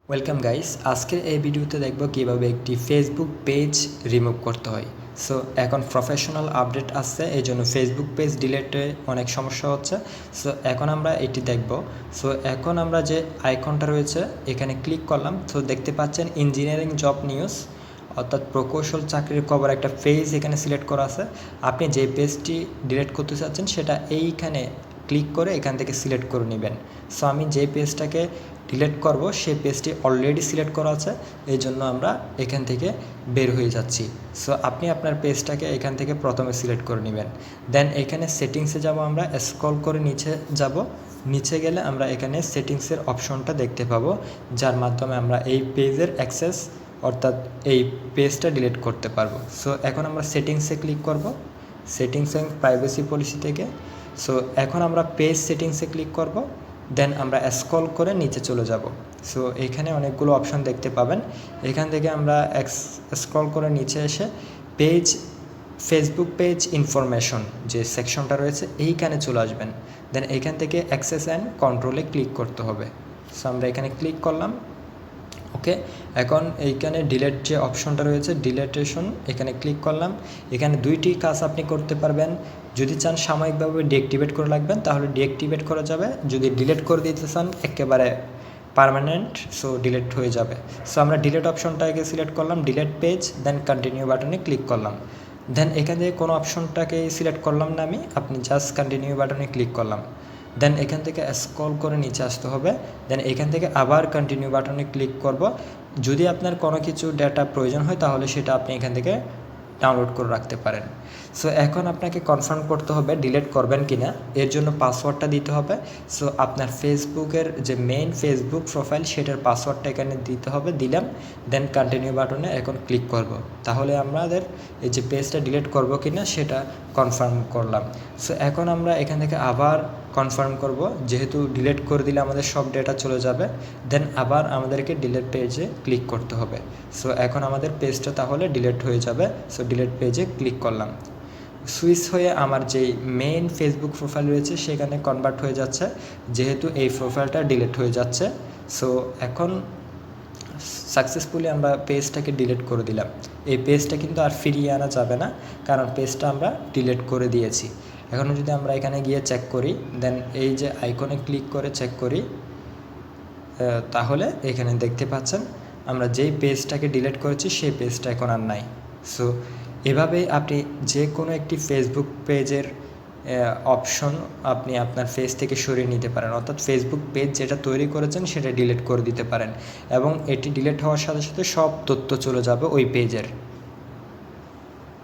Welcome guys, আজকের এই ভিডিওতে দেখব কিভাবে একটি ফেসবুক পেজ রিমুভ করতে হয়। সো এখন প্রফেশনাল আপডেট আসছে, এই জন্য ফেসবুক পেজ ডিলেটে অনেক সমস্যা হচ্ছে। সো এখন আমরা এটি দেখব। সো এখন আমরা যে আইকনটা রয়েছে এখানে ক্লিক করলাম। সো দেখতে পাচ্ছেন ইঞ্জিনিয়ারিং জব নিউজ, অর্থাৎ প্রকৌশল চাকরির খবর একটা পেজ এখানে সিলেক্ট করা আছে। আপনি যে পেজটি ডিলিট করতে চাচ্ছেন সেটা এইখানে ক্লিক করে এখান থেকে সিলেক্ট করে নেবেন। সো আমি যে পেজটাকে ডিলিট করব সেই পেজটি অলরেডি সিলেক্ট করা আছে, এই জন্য আমরা এখান থেকে বের হয়ে যাচ্ছি। সো আপনি আপনার পেজটাকে এখান থেকে প্রথমে সিলেক্ট করে নেবেন। দেন এখানে সেটিংসে যাব, আমরা স্ক্রল করে নিচে যাব। নিচে গেলে আমরা এখানে সেটিংসের অপশনটা দেখতে পাবো, যার মাধ্যমে আমরা এই পেজের অ্যাক্সেস অর্থাৎ এই পেজটা ডিলিট করতে পারবো। সো এখন আমরা সেটিংসে ক্লিক করব, সেটিংস অ্যান্ড প্রাইভেসি পলিসি থেকে। সো এখন আমরা পেজ সেটিংসে ক্লিক করব, দেন আমরা স্ক্রল করে নিচে চলে যাব। সো এখানে অনেকগুলো অপশন দেখতে পাবেন। এখান থেকে আমরা স্ক্রল করে নিচে এসে পেজ ফেসবুক পেজ ইনফরমেশন যে সেকশনটা রয়েছে এইখানে চলে আসবেন। দেন এখান থেকে অ্যাক্সেস অ্যান্ড কন্ট্রোলে ক্লিক করতে হবে। সো আমরা এখানে ক্লিক করলাম। ওকে, এখন এইখানে ডিলেট যে অপশনটা রয়েছে ডিলেটেশন, এখানে ক্লিক করলাম। এখানে দুইটি কাজ আপনি করতে পারবেন। যদি চান সাময়িকভাবে ডিঅ্যাক্টিভেট করে রাখবেন তাহলে ডিঅ্যাক্টিভেট করা যাবে, যদি ডিলিট করে দিতে চান একেবারে পার্মানেন্ট, সো ডিলিট হয়ে যাবে। সো আমরা ডিলিট অপশনটাকে সিলেক্ট করলাম, ডিলিট পেজ, দেন কন্টিনিউ বাটনে ক্লিক করলাম। দেন এখান থেকে কোনো অপশনটাকে সিলেক্ট করলাম না আমি, আপনি জাস্ট কন্টিনিউ বাটনে ক্লিক করলাম। দেন এখান থেকে স্ক্রল করে নিচে আসতে হবে। দেন এখান থেকে আবার কন্টিনিউ বাটনে ক্লিক করব। যদি আপনার কোনো কিছু ডেটা প্রয়োজন হয় তাহলে সেটা আপনি এখান থেকে ডাউনলোড করে রাখতে পারেন। সো এখন আপনাকে কনফার্ম করতে হবে ডিলিট করবেন কিনা, এর জন্য পাসওয়ার্ডটা দিতে হবে। সো আপনার ফেসবুকের যে মেইন ফেসবুক প্রোফাইল সেটার পাসওয়ার্ডটা এখানে দিতে হবে, দিলাম। দেন কন্টিনিউ বাটনে এখন ক্লিক করব। তাহলে আমাদের এই যে পেজটা ডিলিট করব কিনা সেটা কনফার্ম করলাম। সো এখন আমরা এখান থেকে আবার কনফার্ম করব, যেহেতু ডিলিট করে দিলে আমাদের সব ডেটা চলে যাবে। দেন আবার আমাদেরকে ডিলিট পেজে ক্লিক করতে হবে। সো এখন আমাদের পেজটা তাহলে ডিলিট হয়ে যাবে। সো ডিলিট পেজে ক্লিক করলাম। সুইচ হয়ে আমার যেই মেইন ফেসবুক প্রোফাইল রয়েছে সেখানে কনভার্ট হয়ে যাচ্ছে, যেহেতু এই প্রোফাইলটা ডিলিট হয়ে যাচ্ছে। সো এখন সাকসেসফুলি আমরা পেজটাকে ডিলিট করে দিলাম। এই পেজটা কিন্তু আর ফিরিয়ে আনা যাবে না, কারণ পেজটা আমরা ডিলিট করে দিয়েছি। এখন যদি আমরা এখানে গিয়ে চেক করি, দেন এই যে আইকনে ক্লিক করে চেক করি, তাহলে এখানে দেখতে পাচ্ছেন আমরা যেই পেজটাকে ডিলিট করেছি সেই পেজটা এখন আর নাই। সো এভাবেই আপনি যে কোনো একটি ফেসবুক পেজের অপশন আপনি আপনার পেজ থেকে সরিয়ে নিতে পারেন, অর্থাৎ ফেসবুক পেজ যেটা তৈরি করেছেন সেটা ডিলিট করে দিতে পারেন, এবং এটি ডিলিট হওয়ার সাথে সাথে সব তথ্য চলে যাবে ওই পেজের।